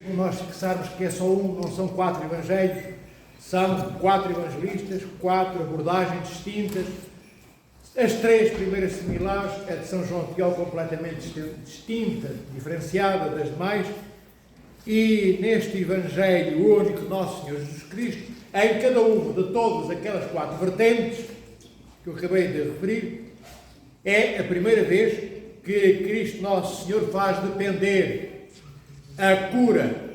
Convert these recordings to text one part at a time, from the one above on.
Nós fixarmos que é só um, não são 4 evangelhos, são 4 evangelistas, 4 abordagens distintas. As 3 primeiras similares, a de São João Teó completamente distinta, diferenciada das demais, e neste Evangelho único de Nosso Senhor Jesus Cristo, em cada uma de todas aquelas 4 vertentes que eu acabei de referir, é a primeira vez que Cristo Nosso Senhor faz depender a cura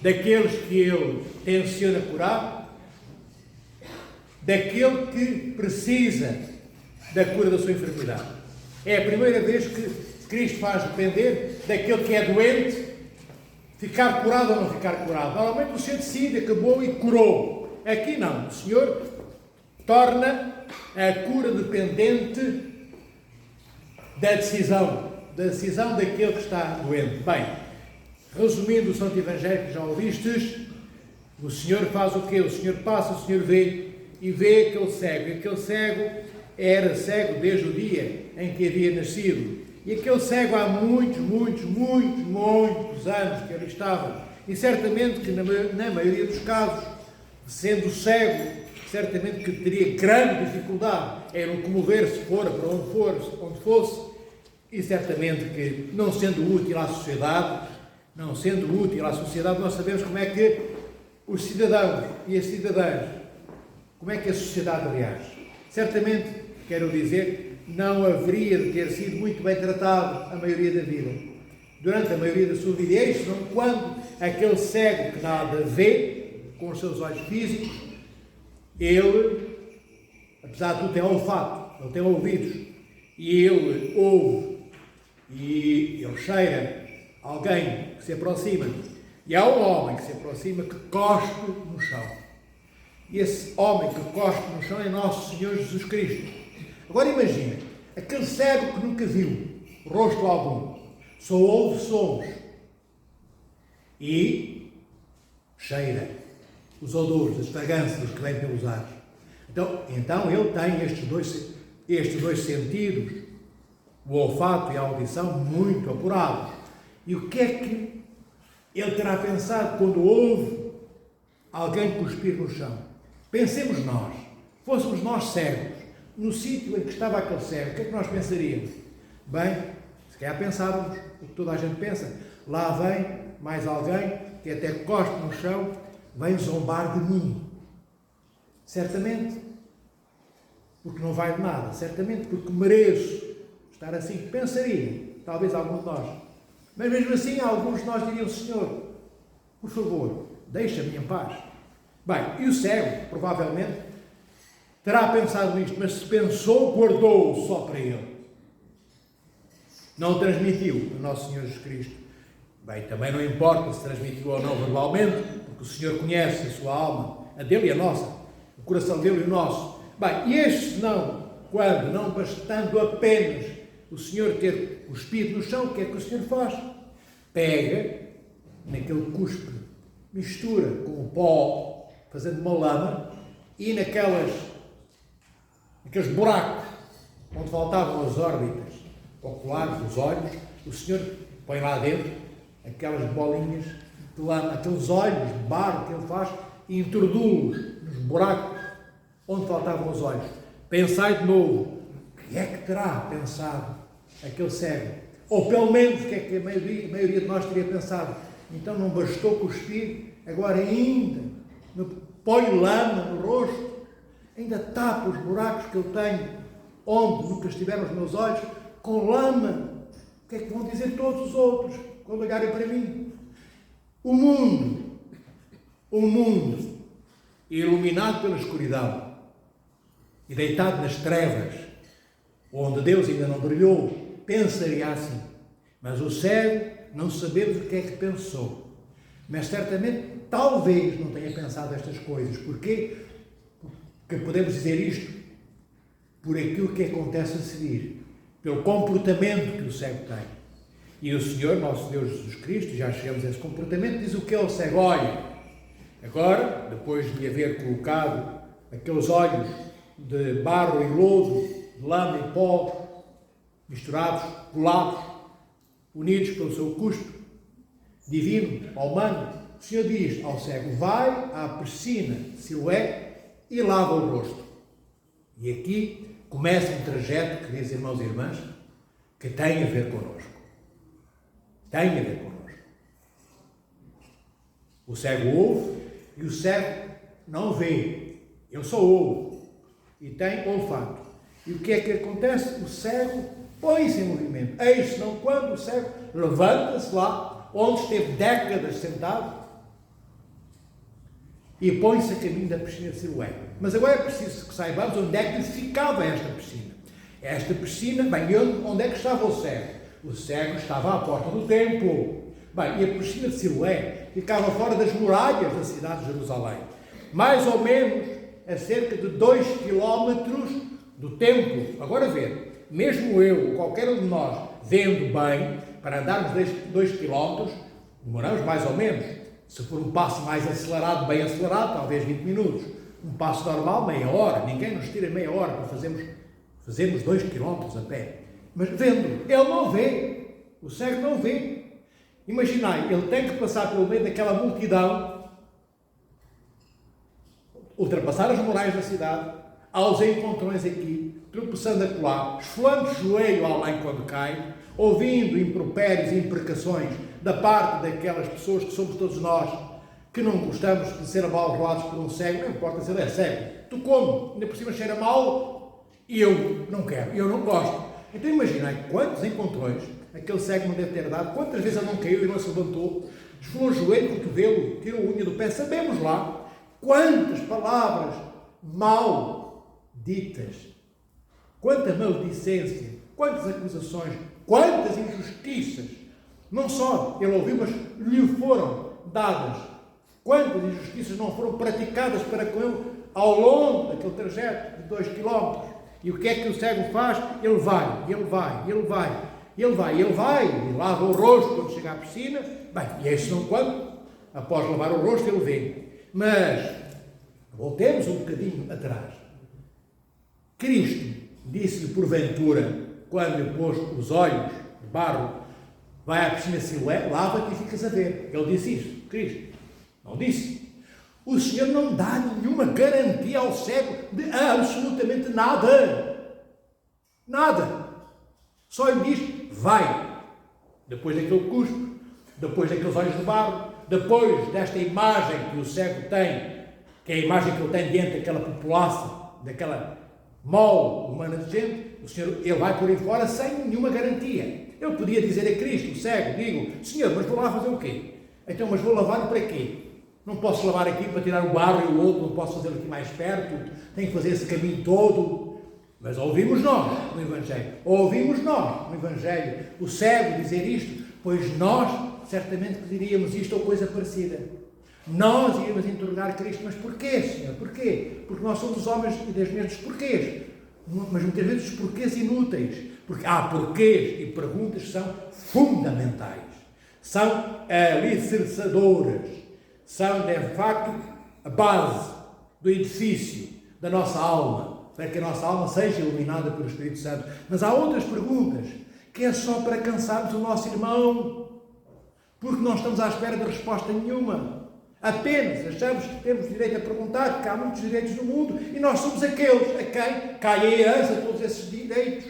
daqueles que Ele tenciona curar, daquele que precisa da cura da sua enfermidade. É a primeira vez que Cristo faz depender daquele que é doente, ficar curado ou não ficar curado. Normalmente o Senhor decide, acabou e curou. Aqui não. O Senhor torna a cura dependente da decisão daquele que está doente. Bem, resumindo o Santo Evangelho que já ouvistes, o Senhor faz o quê? O Senhor passa, o Senhor vê, e vê aquele cego. E aquele cego era cego desde o dia em que havia nascido. E aquele cego há muitos anos que ali estava. E certamente que na maioria dos casos, sendo cego, certamente que teria grande dificuldade em locomover-se fora para onde fosse, e certamente que, não sendo útil à sociedade, nós sabemos como é que os cidadãos e as cidadãs, como é que a sociedade reage. Certamente, quero dizer, não haveria de ter sido muito bem tratado a maioria da vida. Durante a maioria da sua vida, é isso, não? Quando aquele cego que nada vê, com os seus olhos físicos, ele, apesar de tudo, tem olfato, ele tem ouvidos, e ele ouve, e ele cheira alguém que se aproxima, e há um homem que se aproxima que cospe no chão. E esse homem que cospe no chão é Nosso Senhor Jesus Cristo. Agora imagina, aquele cego que nunca viu rosto algum, só ouve sons e cheira os odores, as fragrâncias que vêm pelos ares. Então ele tem estes dois sentidos, o olfato e a audição, muito apurados. E o que é que ele terá pensado quando ouve alguém cuspir no chão? Pensemos nós, fôssemos nós cegos, no sítio em que estava aquele cego, o que é que nós pensaríamos? Bem, se calhar pensávamos o que toda a gente pensa, lá vem mais alguém que até cospe no chão, vem zombar de mim. Certamente, porque não vai de nada, certamente porque mereço estar assim. Pensaria, talvez algum de nós. Mas mesmo assim, alguns de nós diriam: Senhor, por favor, deixa-me em paz. Bem, e o cego, provavelmente, terá pensado nisto, mas se pensou, guardou-o só para ele. Não transmitiu a Nosso Senhor Jesus Cristo. Bem, também não importa se transmitiu ou não verbalmente, porque o Senhor conhece a sua alma, a dele e a nossa, o coração dele e o nosso. Bem, e este não, quando, não bastando apenas o Senhor ter cuspido no chão, o que é que o Senhor faz? Pega naquele cuspe, mistura com o pó, fazendo uma lama, e naqueles buracos onde faltavam as órbitas oculares dos olhos, o Senhor põe lá dentro aquelas bolinhas de lama, aqueles olhos de barro que ele faz, e introduz nos buracos onde faltavam os olhos. Pensai de novo, o que é que terá pensado aquele cego? Ou pelo menos o que é que a maioria de nós teria pensado? Então não bastou cuspir, agora ainda põe lama no rosto, ainda tapa os buracos que eu tenho, onde nunca estiveram os meus olhos, com lama. O que é que vão dizer todos os outros quando olharem para mim? O mundo, iluminado pela escuridão e deitado nas trevas, onde Deus ainda não brilhou, pensaria assim. Mas o cego, não sabemos o que é que pensou. Mas certamente, talvez não tenha pensado estas coisas. Porquê? Porque podemos dizer isto por aquilo que acontece a seguir, pelo comportamento que o cego tem. E o Senhor, nosso Deus Jesus Cristo, já chegamos a esse comportamento, diz o que é o cego: olha, agora, depois de lhe haver colocado aqueles olhos de barro e lodo, de lama e pó, misturados, colados, unidos pelo seu cuspe, divino, humano. O Senhor diz ao cego: vai à piscina de Siloé e lava o rosto. E aqui começa um trajeto, queridos irmãos e irmãs, que tem a ver connosco. Tem a ver connosco. O cego ouve e o cego não vê. Ele só ouve e tem olfato. E o que é que acontece? O cego põe-se em movimento. Eis não quando o cego levanta-se lá, onde esteve décadas sentado, e põe-se a caminho da piscina de Siloé. Mas agora é preciso que saibamos onde é que ficava esta piscina. Esta piscina, bem, onde é que estava o cego? O cego estava à porta do templo. Bem, e a piscina de Siloé ficava fora das muralhas da cidade de Jerusalém. Mais ou menos a cerca de 2 quilómetros do templo. Agora vê, mesmo eu, qualquer um de nós, vendo bem, para andarmos 2 quilómetros, demoramos mais ou menos. Se for um passo mais acelerado, bem acelerado, talvez 20 minutos. Um passo normal, meia hora. Ninguém nos tira meia hora para fazermos 2 quilómetros a pé. Mas vendo, ele não vê. O cego não vê. Imaginai, ele tem que passar pelo meio daquela multidão, ultrapassar as muralhas da cidade, aos encontrões aqui, tropeçando acolá, esfolando o joelho além quando cai, ouvindo impropérios e imprecações da parte daquelas pessoas que somos todos nós, que não gostamos de ser abalroados por um cego, não importa se ele é cego. Tu como? Ainda por cima cheira mal e eu não quero, eu não gosto. Então imaginai quantos encontrões aquele cego não deve ter dado, quantas vezes ele não caiu e não se levantou, esfolou o joelho, o cotovelo, tirou a unha do pé, sabemos lá quantas palavras mal ditas, quanta maldicência, quantas acusações, quantas injustiças, não só ele ouviu, mas lhe foram dadas, quantas injustiças não foram praticadas para com ele ao longo daquele trajeto de 2 quilómetros. E o que é que o cego faz? Ele vai, e lava o rosto quando chega à piscina. Bem, e é não quando, após lavar o rosto, ele vem. Mas, voltemos um bocadinho atrás. Cristo disse-lhe porventura, quando lhe pôs os olhos de barro, vai à piscina de Siloé, lava-te e ficas a ver. Ele disse isto, Cristo. Não disse. O Senhor não dá nenhuma garantia ao cego de absolutamente nada. Nada. Só lhe diz, vai. Depois daquele cuspo, depois daqueles olhos de barro, depois desta imagem que o cego tem, que é a imagem que ele tem diante daquela população, daquela mole humana de gente, o Senhor, ele vai por aí fora sem nenhuma garantia. Eu podia dizer a Cristo, o cego, digo, Senhor, mas vou lá fazer o quê? Então, mas vou lavar para quê? Não posso lavar aqui para tirar o barro e o outro, não posso fazê-lo aqui mais perto, tenho que fazer esse caminho todo. Mas ouvimos nós no Evangelho, o cego dizer isto, pois nós certamente diríamos isto ou coisa parecida. Nós iríamos interrogar Cristo, mas porquê, Senhor? Porquê? Porque nós somos homens e das mesmas porquês. Mas muitas vezes os porquês inúteis. Porque há porquês e perguntas que são fundamentais. São alicerçadoras. São, de facto, a base do edifício da nossa alma, para que a nossa alma seja iluminada pelo Espírito Santo. Mas há outras perguntas, que é só para cansarmos o nosso irmão, porque não estamos à espera de resposta nenhuma. Apenas achamos que temos direito a perguntar, porque há muitos direitos no mundo, e nós somos aqueles a quem cai a herança de todos esses direitos.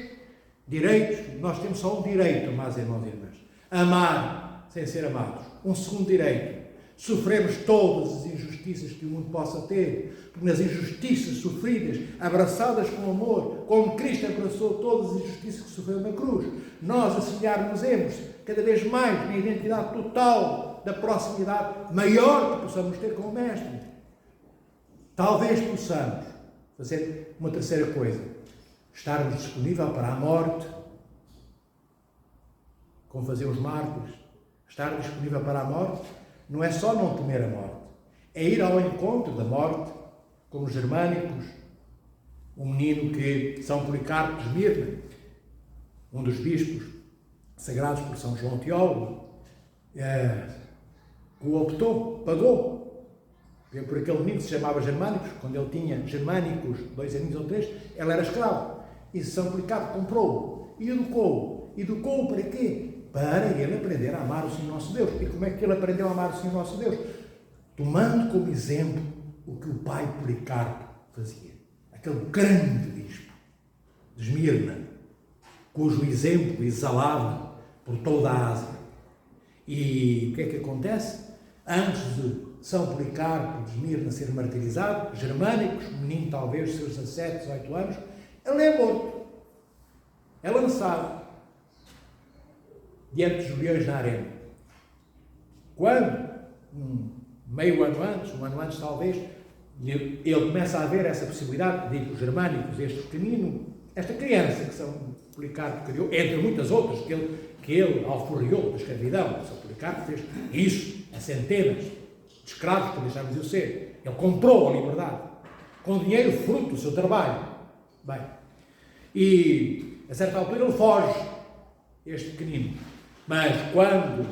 Direitos, nós temos só um direito, amados irmãos e irmãs: amar sem ser amados. Um segundo direito: sofremos todas as injustiças que o mundo possa ter, porque nas injustiças sofridas, abraçadas com amor, como Cristo abraçou todas as injustiças que sofreu na cruz, nós assemelhar-nos-emos cada vez mais na identidade total da proximidade maior que possamos ter com o Mestre. Talvez possamos fazer uma terceira coisa: estarmos disponíveis para a morte, como faziam os mártires. Estar disponível para a morte não é só não temer a morte, é ir ao encontro da morte, como os germânicos, um menino que São Policarpo de Esmirna, um dos bispos sagrados por São João Teólogo, optou, pagou, por aquele menino que se chamava Germânicos. Quando ele tinha Germânicos, 2 aninhos ou 3, ele era escravo, e São Policarpo comprou-o e educou-o. Educou-o para quê? para ele aprender a amar o Senhor nosso Deus. E como é que ele aprendeu a amar o Senhor nosso Deus? Tomando como exemplo o que o pai Policarpo fazia. Aquele grande bispo de Esmirna, cujo exemplo exalava por toda a Ásia. E o que é que acontece? Antes de São Policarpo de Esmirna ser martirizado, Germânicos, menino talvez seus 17, 18 anos, ele é morto. É lançado diante dos leões na arena. Quando, meio ano antes, um ano antes talvez, ele começa a ver essa possibilidade de os Germânicos, este pequenino, esta criança que São Policarpo criou, entre muitas outras que ele alforriou da escravidão. São Policarpo fez isso a centenas de escravos que deixaram de o ser. Ele comprou a liberdade com dinheiro fruto do seu trabalho. Bem, e a certa altura ele foge, este pequenino. Mas quando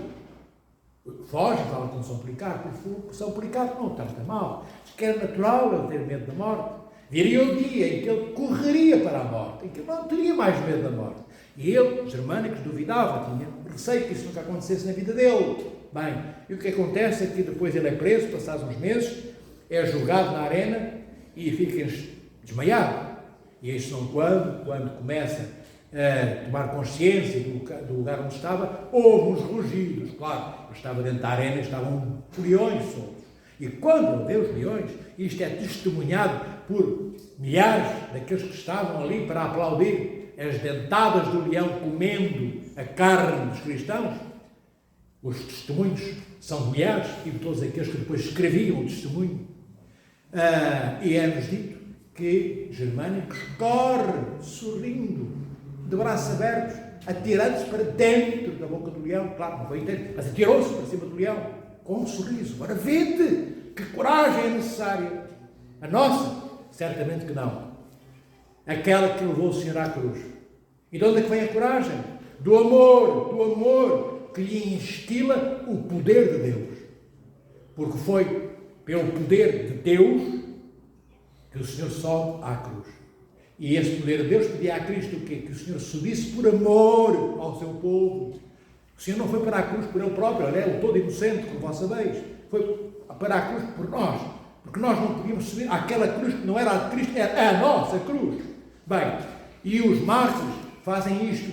foge, fala com São Policarpo, São Policarpo não trata mal, que era natural ele ter medo da morte. Viria o dia em que ele correria para a morte, em que ele não teria mais medo da morte. E ele, Germânicos, duvidava, tinha receio que isso nunca acontecesse na vida dele. Bem, e o que acontece é que depois ele é preso, passados uns meses, é julgado na arena e fica desmaiado. E eis não quando começa a tomar consciência do lugar onde estava, houve uns rugidos, claro, ele estava dentro da arena, estavam leões soltos. E quando ele vê os leões, isto é testemunhado por milhares daqueles que estavam ali para aplaudir as dentadas do leão comendo a carne dos cristãos. Os testemunhos são milhares e de todos aqueles que depois escreviam o testemunho. E é-nos dito que Germânicos corre, sorrindo, de braços abertos, atirando-se para dentro da boca do leão. Claro, não foi inteiro, mas atirou-se para cima do leão, com um sorriso. Ora, vede que coragem é necessária. A nossa? Certamente que não. Aquela que levou o Senhor à cruz. E de onde é que vem a coragem? Do amor que lhe instila o poder de Deus. Porque foi pelo poder de Deus que o Senhor sobe à cruz. E esse poder de Deus pedia a Cristo o quê? Que o Senhor subisse por amor ao seu povo. O Senhor não foi para a cruz por ele próprio, ele é o todo inocente, como vós sabeis. Foi para a cruz por nós. Porque nós não podíamos subir àquela cruz que não era a de Cristo, era a nossa cruz. Bem, e os mártires fazem isto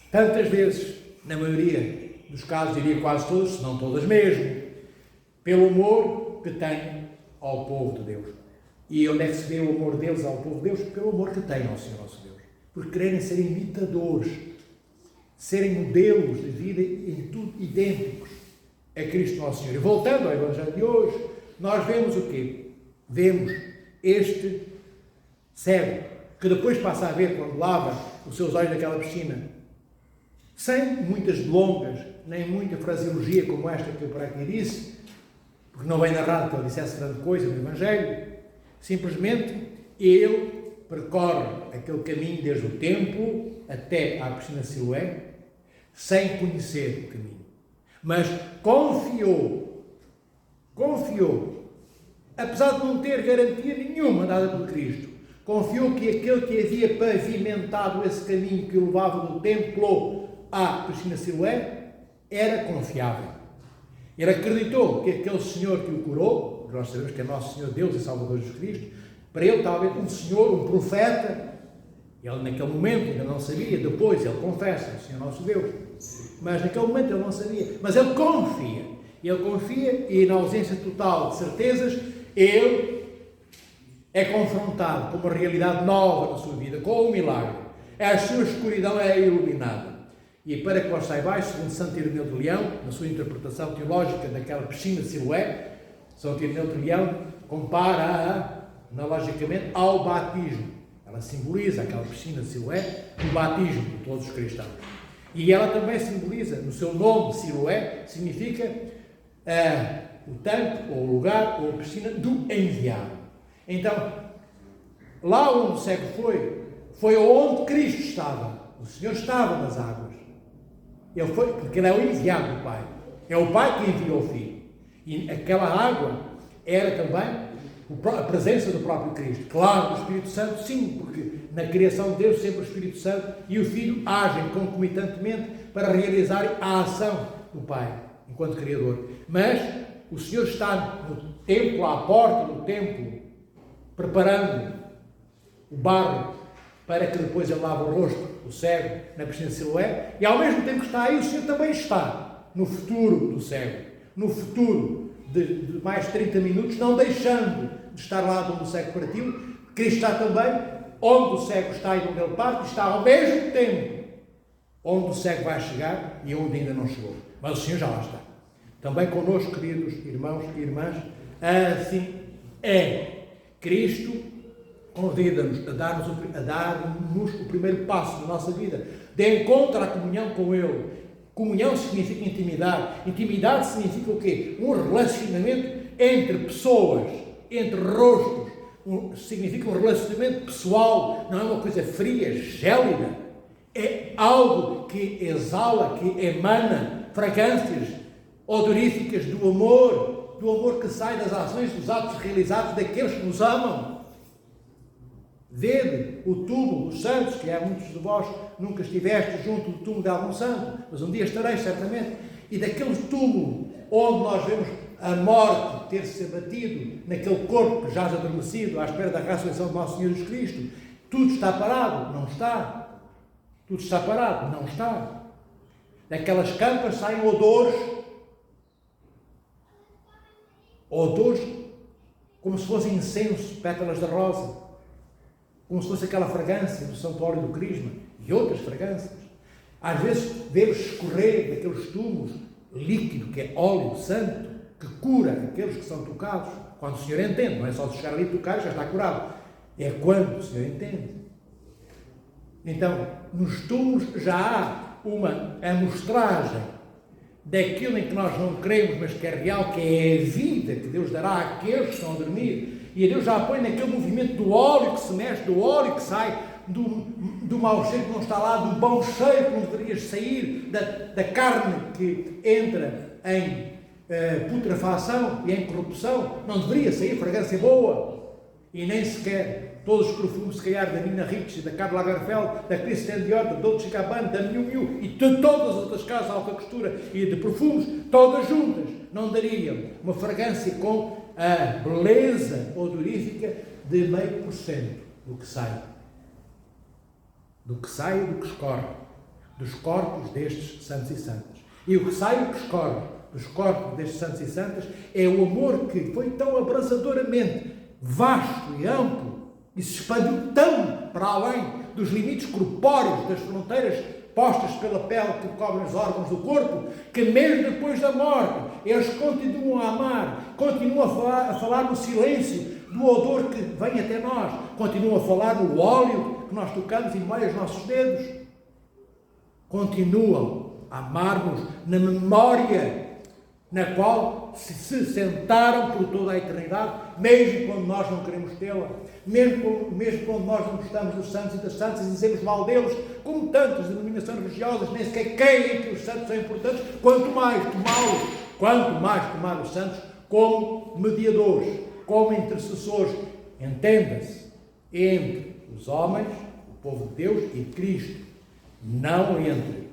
tantas vezes, na maioria dos casos, diria quase todos, se não todas mesmo, pelo amor que têm ao povo de Deus. E onde é que se vê o amor deles ao povo de Deus? Pelo amor que têm ao Senhor nosso Deus. Por quererem ser imitadores, serem modelos de vida em tudo idênticos a Cristo nosso Senhor. E voltando ao Evangelho de hoje, nós vemos o quê? Vemos este cego, que depois passa a ver quando lava os seus olhos naquela piscina, sem muitas delongas, nem muita fraseologia como esta que eu por aqui disse, porque não vem narrado que ele dissesse grande coisa no Evangelho. Simplesmente ele percorre aquele caminho desde o templo até à piscina de Siloé, sem conhecer o caminho. Mas confiou, apesar de não ter garantia nenhuma dada por Cristo, confiou que aquele que havia pavimentado esse caminho que o levava do templo à piscina de Siloé era confiável. Ele acreditou que aquele Senhor que o curou, nós sabemos que é nosso Senhor Deus e Salvador Jesus Cristo, para ele talvez um Senhor, um profeta. Ele naquele momento ainda não sabia, depois ele confessa, o Senhor nosso Deus. Mas naquele momento ele não sabia. Mas ele confia e na ausência total de certezas, ele é confrontado com uma realidade nova na sua vida, com um milagre. A sua escuridão é iluminada. E para que vós saibais, segundo Santo Ireneu de Leão, na sua interpretação teológica daquela piscina de Siloé, Santo Ireneu de Leão compara-a, analogicamente, ao batismo. Ela simboliza, aquela piscina de Siloé, o batismo de todos os cristãos. E ela também simboliza, no seu nome, Siloé, significa o tanque, ou o lugar, ou a piscina do enviado. Então, lá onde o cego foi onde Cristo estava. O Senhor estava nas águas. Ele foi, porque ele é o enviado do Pai. É o Pai que enviou o Filho. E aquela água era também a presença do próprio Cristo. Claro, do Espírito Santo, sim, porque na criação de Deus sempre o Espírito Santo e o Filho agem concomitantemente para realizar a ação do Pai, enquanto Criador. Mas o Senhor está no templo, à porta do templo, preparando o barro para que depois ele lave o rosto, o cego, na piscina de Siloé, e ao mesmo tempo que está aí, o Senhor também está no futuro do cego, no futuro de mais 30 minutos, não deixando de estar lá onde o cego partiu. Cristo está também onde o cego está e onde ele parte, está ao mesmo tempo onde o cego vai chegar e onde ainda não chegou. Mas o Senhor já lá está. Também connosco, queridos irmãos e irmãs, assim é. Cristo convida-nos a dar-nos o primeiro passo da nossa vida, de encontro à comunhão com Ele. Comunhão significa intimidade. Intimidade significa o quê? Um relacionamento entre pessoas, entre rostos. Significa um relacionamento pessoal, não é uma coisa fria, gélida. É algo que exala, que emana fragrâncias odoríficas do amor que sai das ações, dos atos realizados daqueles que nos amam. Vede o túmulo dos santos, que há muitos de vós nunca estiveste junto do túmulo de algum santo, mas um dia estareis certamente, e daquele túmulo onde nós vemos a morte ter-se abatido naquele corpo que jaz adormecido à espera da ressurreição do nosso Senhor Jesus Cristo, tudo está parado? Não está. Tudo está parado? Não está. Daquelas campas saem odores como se fossem incenso, pétalas de rosa, como se fosse aquela fragrância do santuário do Crisma e outras fragrâncias. Às vezes vemos escorrer daqueles túmulos líquido, que é óleo santo, que cura aqueles que são tocados. Quando o Senhor entende, não é só de chegar ali e tocar e já está curado. É quando o Senhor entende. Então, nos túmulos já há uma amostragem daquilo em que nós não queremos, mas que é real, que é a vida que Deus dará àqueles que estão a dormir. E a Deus já põe naquele movimento do óleo que se mexe, do óleo que sai, do mau cheiro que não está lá, do bom cheiro que não deveria sair, da carne que entra em putrefação e em corrupção, não deveria sair fragrância boa. E nem sequer todos os perfumes, se calhar, da Nina Ricci, da Karl Lagerfeld, da Christian Dior, da Dolce & Gabbana, da Miu Miu e de todas as outras casas de alta costura e de perfumes, todas juntas, não dariam uma fragrância com a beleza odorífica de 0,5% do que sai. Do que sai e do que escorre dos corpos destes santos e santas. E o que sai e o que escorre dos corpos destes santos e santas é o amor que foi tão abrasadoramente vasto e amplo e se expandiu tão para além dos limites corpóreos, das fronteiras postas pela pele que cobre os órgãos do corpo, que mesmo depois da morte eles continuam a amar, continuam a falar no silêncio do odor que vem até nós, continuam a falar no óleo que nós tocamos e moe os nossos dedos, continuam a amar-nos na memória na qual se sentaram por toda a eternidade, mesmo quando nós não queremos tê-la, mesmo quando nós não gostamos dos santos e das santas e dizemos mal deles, como tantas denominações religiosas, nem sequer creem que os santos são importantes, quanto mais tomar os santos como mediadores, como intercessores, entenda-se, entre os homens, o povo de Deus e Cristo, não entre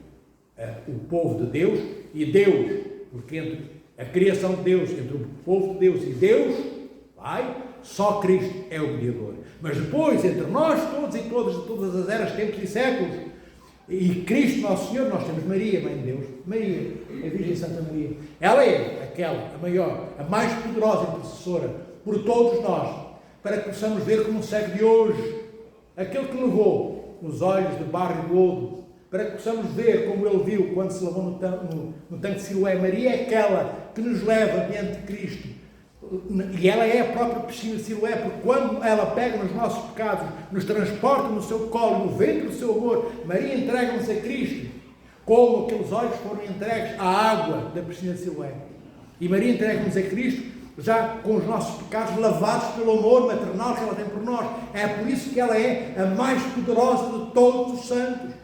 o povo de Deus e Deus, porque entre a criação de Deus, entre o povo de Deus e Deus, Pai, só Cristo é o mediador. Mas depois, entre nós todos e todas, de todas as eras, tempos e séculos, e Cristo, nosso Senhor, nós temos Maria, Mãe de Deus, Maria, a Virgem Santa Maria. Ela é aquela, a maior, a mais poderosa intercessora por todos nós, para que possamos ver como o cego de hoje, aquele que levou os olhos de barro e de lodo, para que possamos ver como ele viu quando se lavou no tanque de Siloé. Maria é aquela que nos leva diante de Cristo. E ela é a própria piscina de Siloé, porque quando ela pega nos nossos pecados, nos transporta no seu colo, no ventre do seu amor, Maria entrega-nos a Cristo, como aqueles olhos foram entregues à água da piscina de Siloé. E Maria entrega-nos a Cristo, já com os nossos pecados lavados pelo amor maternal que ela tem por nós. É por isso que ela é a mais poderosa de todos os santos.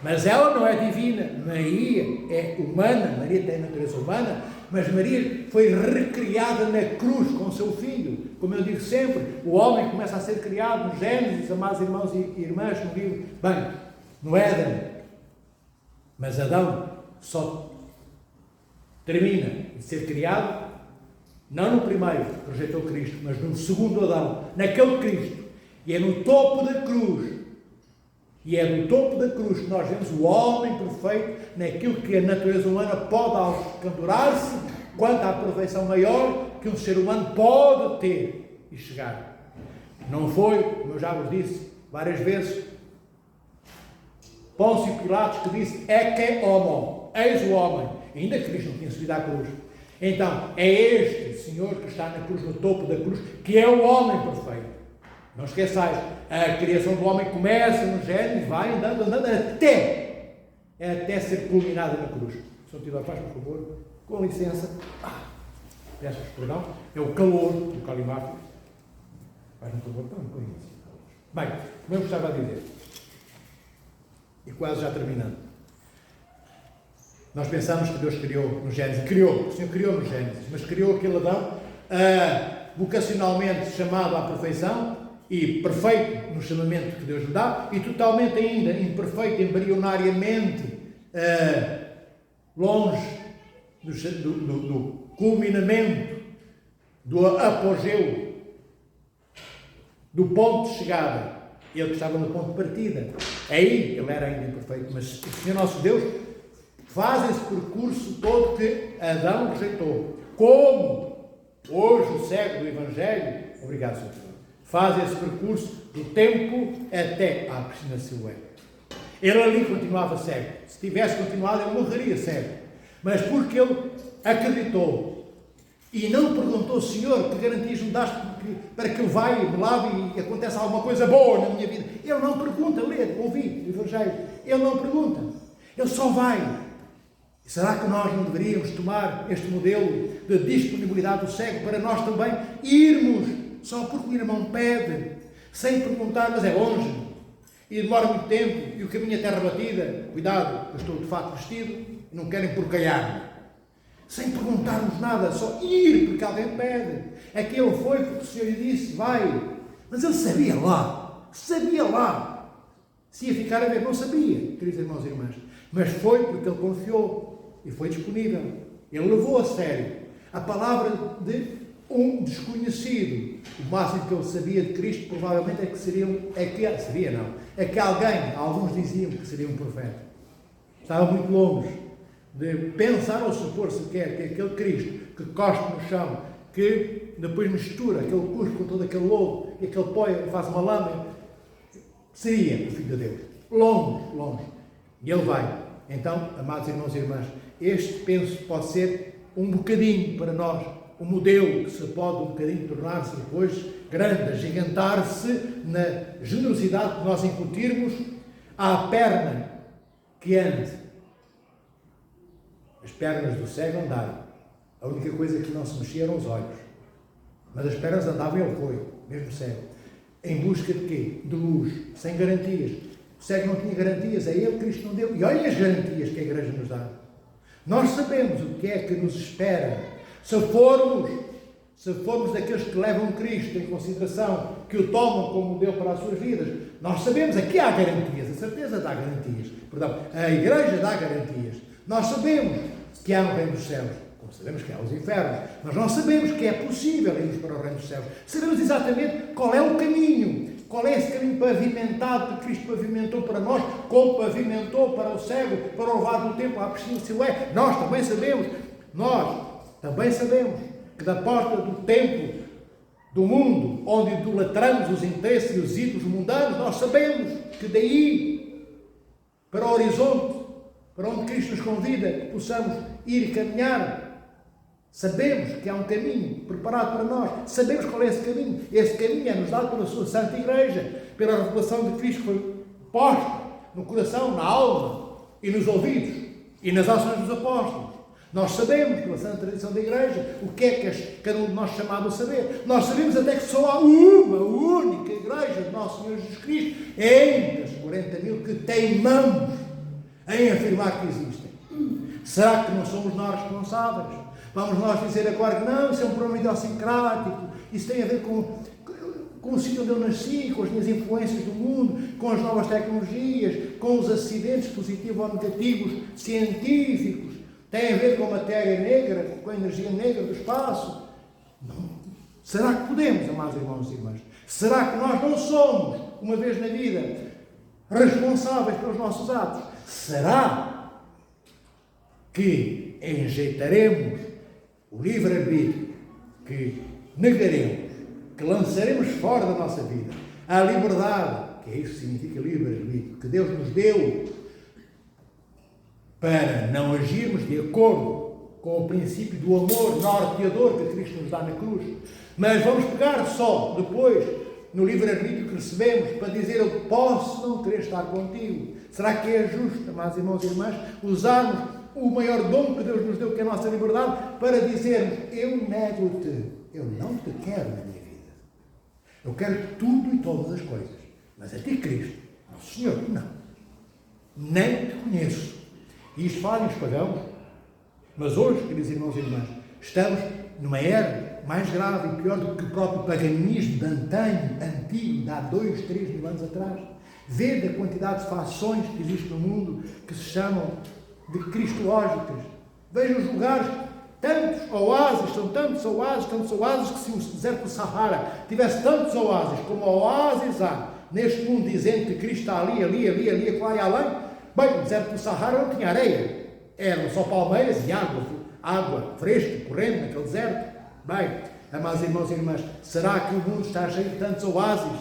Mas ela não é divina. Maria é humana, Maria tem natureza humana, Mas Maria foi recriada na cruz com o seu filho. Como eu digo sempre, o homem começa a ser criado no Gênesis, amados irmãos e irmãs, no livro, bem, no Éden. Mas Adão só termina de ser criado, não no primeiro, que rejeitou Cristo, mas no segundo Adão, naquele Cristo. E é no topo da cruz. E é no topo da cruz que nós vemos o homem perfeito naquilo que a natureza humana pode alcançar-se quanto à perfeição maior que um ser humano pode ter e chegar. Não foi, como eu já vos disse várias vezes, Pôncio Pilatos que disse: "Ecce homo", eis o homem, ainda que Cristo não tinha subido à cruz. Então, é este Senhor que está na cruz, no topo da cruz, que é o homem perfeito. Não esqueçais, a criação do homem começa no Gênesis, vai andando, até ser culminada na cruz. Se não tiver paz, por favor, com licença. Peço-vos perdão, é o calor do calimáfio. Faz-me favor, um bocadinho. Bem, como eu gostava de dizer, e quase já terminando, nós pensamos que Deus criou no Gênesis, o Senhor criou no Gênesis, mas criou aquele Adão vocacionalmente chamado à perfeição, e perfeito no chamamento que Deus lhe dá, e totalmente ainda imperfeito, embrionariamente longe do culminamento, do apogeu, do ponto de chegada. Ele que estava no ponto de partida. Aí ele era ainda imperfeito, mas o Senhor nosso Deus faz esse percurso todo que Adão rejeitou. Como hoje o cego do Evangelho, obrigado, Senhor, faz esse percurso do tempo até à piscina de Siloé. Ele ali continuava cego. Se tivesse continuado, ele morreria cego. Mas porque ele acreditou e não perguntou: Senhor, que garantias me daste para que eu vá e me lave e aconteça alguma coisa boa na minha vida? Ele não pergunta, ouvi o Evangelho. Ele não pergunta. Ele só vai. Será que nós não deveríamos tomar este modelo de disponibilidade do cego para nós também irmos só porque o irmão pede, sem perguntar, mas é longe, e demora muito tempo, e o caminho é terra batida, cuidado, eu estou de fato vestido, e não querem porcalhar-me, sem perguntarmos nada, só ir porque alguém pede. É que ele foi porque o Senhor lhe disse: vai, mas ele sabia lá, se ia ficar a ver, não sabia, queridos irmãos e irmãs, mas foi porque ele confiou, e foi disponível, ele levou a sério a palavra de um desconhecido. O máximo que ele sabia de Cristo provavelmente é que alguns diziam que seria um profeta. Estava muito longe de pensar ou supor sequer que aquele Cristo que cospe no chão, que depois mistura aquele cuspo com todo aquele lodo e aquele pó e faz uma lama, seria o Filho de Deus. Longe. E ele vai. Então, amados irmãos e irmãs, este penso pode ser um bocadinho para nós um modelo que se pode um bocadinho tornar-se depois grande, agigantar-se na generosidade que nós incutirmos à perna que ande. As pernas do cego andaram. A única coisa que não se mexia eram os olhos. Mas as pernas andavam e ele foi, mesmo cego. Em busca de quê? De luz, sem garantias. O cego não tinha garantias, é ele que Cristo não deu. E olhem as garantias que a Igreja nos dá. Nós sabemos o que é que nos espera. Se formos daqueles que levam Cristo em consideração, que o tomam como modelo para as suas vidas, nós sabemos, aqui há garantias, a certeza dá garantias, a Igreja dá garantias. Nós sabemos que há um reino dos céus, como sabemos que há os infernos, mas nós sabemos que é possível irmos para o reino dos céus. Sabemos exatamente qual é o caminho, qual é esse caminho pavimentado que Cristo pavimentou para nós, como pavimentou para o cego, para o levado do templo à piscina de Siloé. Nós também sabemos que da porta do templo do mundo, onde idolatramos os interesses e os ídolos mundanos, nós sabemos que daí para o horizonte, para onde Cristo nos convida, que possamos ir e caminhar, sabemos que há um caminho preparado para nós, sabemos qual é esse caminho. Esse caminho é nos dado pela sua Santa Igreja, pela revelação de Cristo que foi posta no coração, na alma e nos ouvidos e nas ações dos apóstolos. Nós sabemos, pela santa tradição da Igreja, o que é que cada um de nós chamado a saber. Nós sabemos até que só há uma única Igreja de Nosso Senhor Jesus Cristo, entre as 40.000 que teimamos em afirmar que existem. Será que não somos nós responsáveis? Vamos nós dizer agora que não, isso é um problema idiosincrático, isso tem a ver com o sítio onde eu nasci, com as minhas influências do mundo, com as novas tecnologias, com os acidentes positivos ou negativos científicos, tem a ver com a matéria negra, com a energia negra do espaço. Não. Será que podemos, amados irmãos e irmãs? Será que nós não somos, uma vez na vida, responsáveis pelos nossos atos? Será que enjeitaremos o livre-arbítrio, que negaremos, que lançaremos fora da nossa vida a liberdade, que é isso que significa livre-arbítrio, que Deus nos deu para não agirmos de acordo com o princípio do amor norteador que Cristo nos dá na cruz, mas vamos pegar só depois no livre-arbítrio que recebemos para dizer: eu posso não querer estar contigo? Será que é justo, amados irmãos e irmãs, usarmos o maior dom que Deus nos deu, que é a nossa liberdade, para dizermos: eu nego-te, eu não te quero na minha vida, eu quero tudo e todas as coisas, mas a ti, Cristo, ao Senhor, não, nem te conheço. E isto fazem os pagãos. Mas hoje, queridos irmãos e irmãs, estamos numa era mais grave e pior do que o próprio paganismo de antanho, antigo, de há 2, 3 mil anos atrás. Vede a quantidade de fações que existe no mundo, que se chamam de cristológicas. Vejam os lugares, tantos oásis, são tantos oásis, que se o deserto do Sahara tivesse tantos oásis como oásis há neste mundo, dizendo que Cristo está ali, lá e além, bem, o deserto do Sahara não tinha areia, eram só palmeiras e água fresca, correndo naquele deserto. Bem, amados irmãos e irmãs, será que o mundo está cheio de tantos oásis?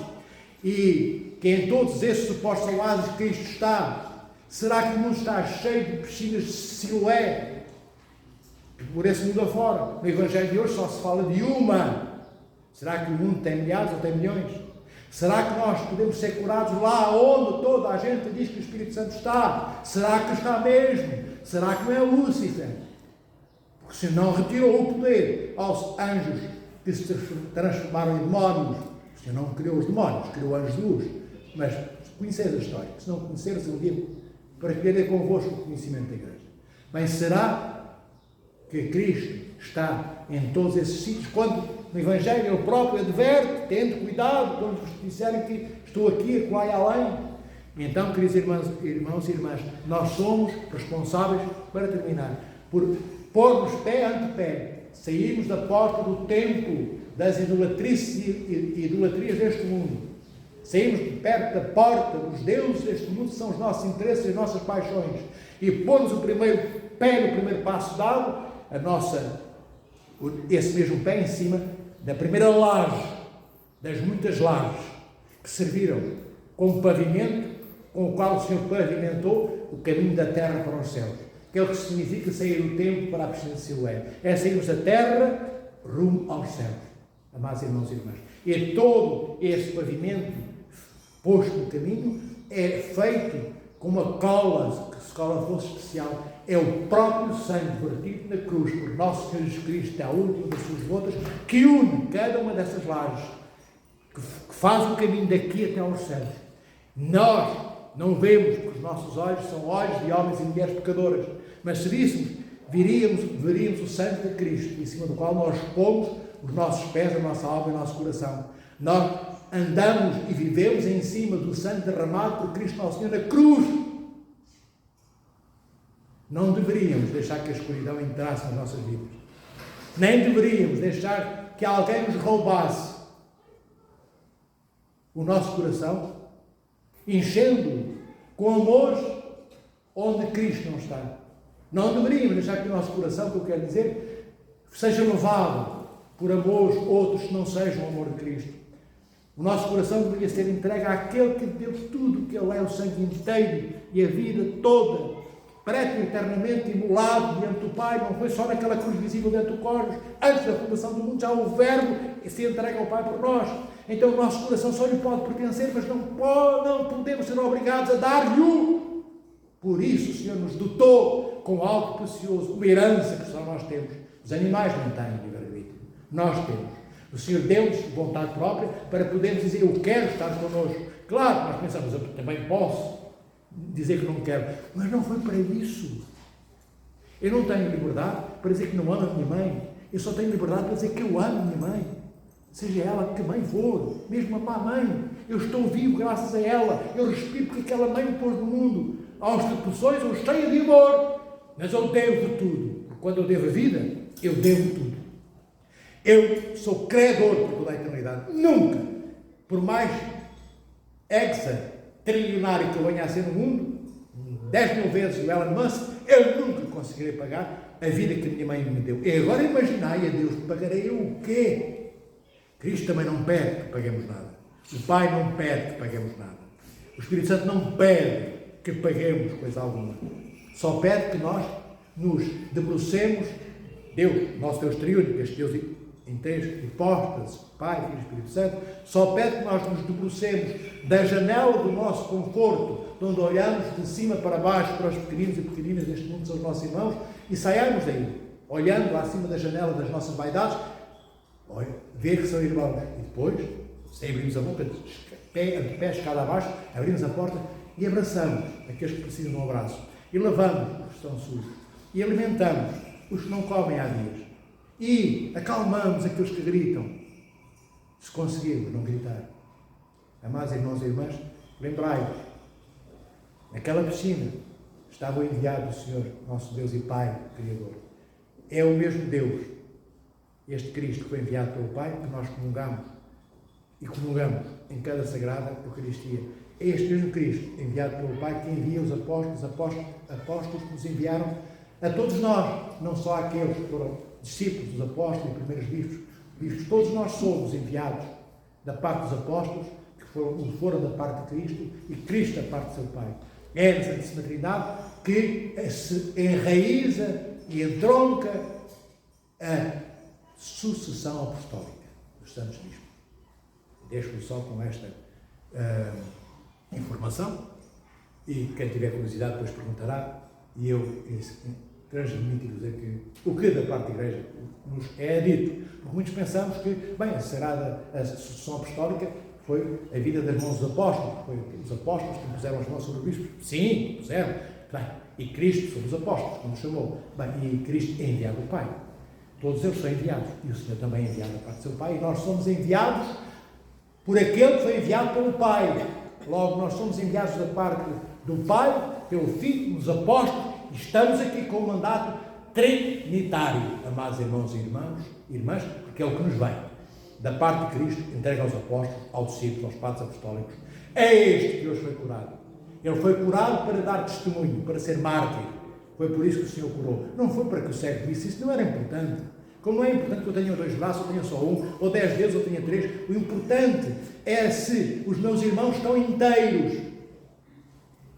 E que em todos esses supostos oásis Cristo está? Será que o mundo está cheio de piscinas de Siloé? Por esse mundo afora. No Evangelho de hoje só se fala de uma. Será que o mundo tem milhares ou tem milhões? Será que nós podemos ser curados lá onde toda a gente diz que o Espírito Santo está? Será que está mesmo? Será que não é Lúcifer? Porque se não retirou o poder aos anjos que se transformaram em demónios, o Senhor não criou os demónios, criou anjos de luz. Mas conheceis a história. Se não conheceres, eu digo, para querer convosco o conhecimento da igreja. Bem, será que Cristo está em todos esses sítios? Quando no Evangelho ele próprio adverte: tende cuidado quando vos disserem que estou aqui, acolá e além. Então, queridos irmãos e irmãs, nós somos responsáveis, para terminar, por pôr-nos pé ante pé, sairmos da porta do templo das idolatrias deste mundo, sairmos de perto da porta dos deuses deste mundo, que são os nossos interesses e as nossas paixões, e pormos o primeiro pé no primeiro passo dado, esse mesmo pé em cima da primeira laje, das muitas lajes que serviram como pavimento, com o qual o Senhor pavimentou o caminho da terra para os céus, que é o que significa sair do templo para a piscina de Siloé. É sairmos da terra rumo aos céus, amados irmãos e irmãs. E todo esse pavimento posto no caminho é feito com uma cola, que se cola fosse especial, é o próprio sangue vertido na cruz por nosso Senhor Jesus Cristo, é a última das suas gotas, que une cada uma dessas lajes, que faz o caminho daqui até aos céus. Nós não vemos, porque os nossos olhos são olhos de homens e mulheres pecadoras, mas se víssemos, veríamos o sangue de Cristo, em cima do qual nós pomos os nossos pés, a nossa alma e o nosso coração. Nós andamos e vivemos em cima do sangue derramado por Cristo nosso Senhor na cruz. Não deveríamos deixar que a escuridão entrasse nas nossas vidas. Nem deveríamos deixar que alguém nos roubasse o nosso coração, enchendo-o com amores onde Cristo não está. Não deveríamos deixar que o nosso coração, que eu quero dizer, seja levado por amores outros que não sejam o amor de Cristo. O nosso coração deveria ser entregue àquele que deu tudo, que Ele é o sangue inteiro e a vida toda, preto eternamente imolado diante do Pai. Não foi só naquela cruz visível dentro do corpo. Antes da fundação do mundo já o Verbo se entrega ao Pai por nós. Então o nosso coração só lhe pode pertencer, mas não podemos ser obrigados a dar-lhe. Por isso o Senhor nos dotou com algo precioso, uma herança que só nós temos. Os animais não têm livre-arbítrio, nós temos. O Senhor deu-nos vontade própria para podermos dizer: eu quero estar connosco. Claro, nós pensamos: eu também posso dizer que não quero, mas não foi para isso. Eu não tenho liberdade para dizer que não amo a minha mãe. Eu só tenho liberdade para dizer que eu amo a minha mãe. Seja ela que mãe for, mesmo a má mãe. Eu estou vivo graças a ela. Eu respiro porque aquela mãe me pôs no mundo. Aos depressões eu cheio de amor. Mas eu devo tudo. Porque quando eu devo a vida, eu devo tudo. Eu sou credor por toda a eternidade. Nunca, por mais trilionário que eu venha a ser no mundo, 10.000 vezes o Elon Musk, eu nunca conseguirei pagar a vida que a minha mãe me deu. E agora imaginai a Deus, pagarei eu o quê? Cristo também não pede que paguemos nada. O Pai não pede que paguemos nada. O Espírito Santo não pede que paguemos coisa alguma. Só pede que nós nos debrucemos, Deus, nosso Deus triúnico, este Deus em três hipóstases, Pai, Filho e Espírito Santo, só pede que nós nos debrucemos da janela do nosso conforto, de onde olhamos de cima para baixo para os pequeninos e pequeninas deste mundo, são os nossos irmãos, e saiamos daí, olhando lá acima da janela das nossas vaidades, ver que são irmãos. E depois, se abrimos a boca, de pé escada abaixo, abrimos a porta e abraçamos aqueles que precisam de um abraço. E lavamos os que estão sujos. E alimentamos os que não comem há dias. E acalmamos aqueles que gritam. Se conseguirmos não gritar. Amados irmãos e irmãs, lembrai-vos, naquela piscina estava o enviado do Senhor, nosso Deus e Pai, Criador. É o mesmo Deus, este Cristo que foi enviado pelo Pai, que nós comungamos e comungamos em cada sagrada Eucaristia. É este mesmo Cristo, enviado pelo Pai, que envia os apóstolos que nos enviaram a todos nós, não só aqueles que foram discípulos dos apóstolos e primeiros bispos. Todos nós somos enviados da parte dos apóstolos, que foram da parte de Cristo, e Cristo da parte do seu Pai. É a Santíssima Trindade que se enraiza e entronca a sucessão apostólica dos santos bispos. Deixo-me só com esta informação, e quem tiver curiosidade depois perguntará, e eu transmito-vos aqui o que da parte da Igreja nos é dito. Porque muitos pensamos que, bem, a sucessão apostólica foi a vida das mãos dos apóstolos, foi os apóstolos que puseram as mãos sobre os bispos. Sim, puseram. Bem, e Cristo sobre os apóstolos, como chamou. Bem, e Cristo é enviado do Pai. Todos eles são enviados. E o Senhor também é enviado da parte do seu Pai. E nós somos enviados por aquele que foi enviado pelo Pai. Logo, nós somos enviados da parte do Pai, pelo Filho, dos apóstolos, e estamos aqui com o mandato trinitário, amados irmãos e irmãs, porque é o que nos vem. Da parte de Cristo, entregue aos apóstolos, aos discípulos, aos padres apostólicos. É este que hoje foi curado. Ele foi curado para dar testemunho, para ser mártir. Foi por isso que o Senhor curou. Não foi para que o cego visse, isso não era importante. Como não é importante que eu tenha 2 braços, ou tenha só um, ou 10 dedos, ou tenha 3. O importante é se os meus irmãos estão inteiros.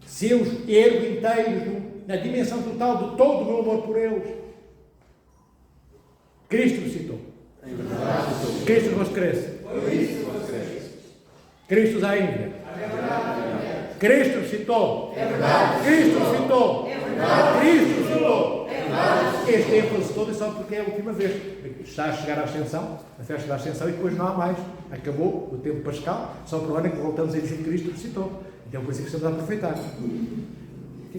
Se eu os ergo inteiros na dimensão total de todo o meu amor por eles. Cristo ressuscitou. Cristo vos cresce. Cristo os ainda. Cristo ressuscitou. Cristo ressuscitou. Cristo ressuscitou. Este ênfase todo é só porque é a última vez. Está a chegar à Ascensão, a festa da Ascensão, e depois não há mais. Acabou o tempo pascal, só para o ano que voltamos a dizer que Cristo ressuscitou. Então, por isso que estamos a aproveitar.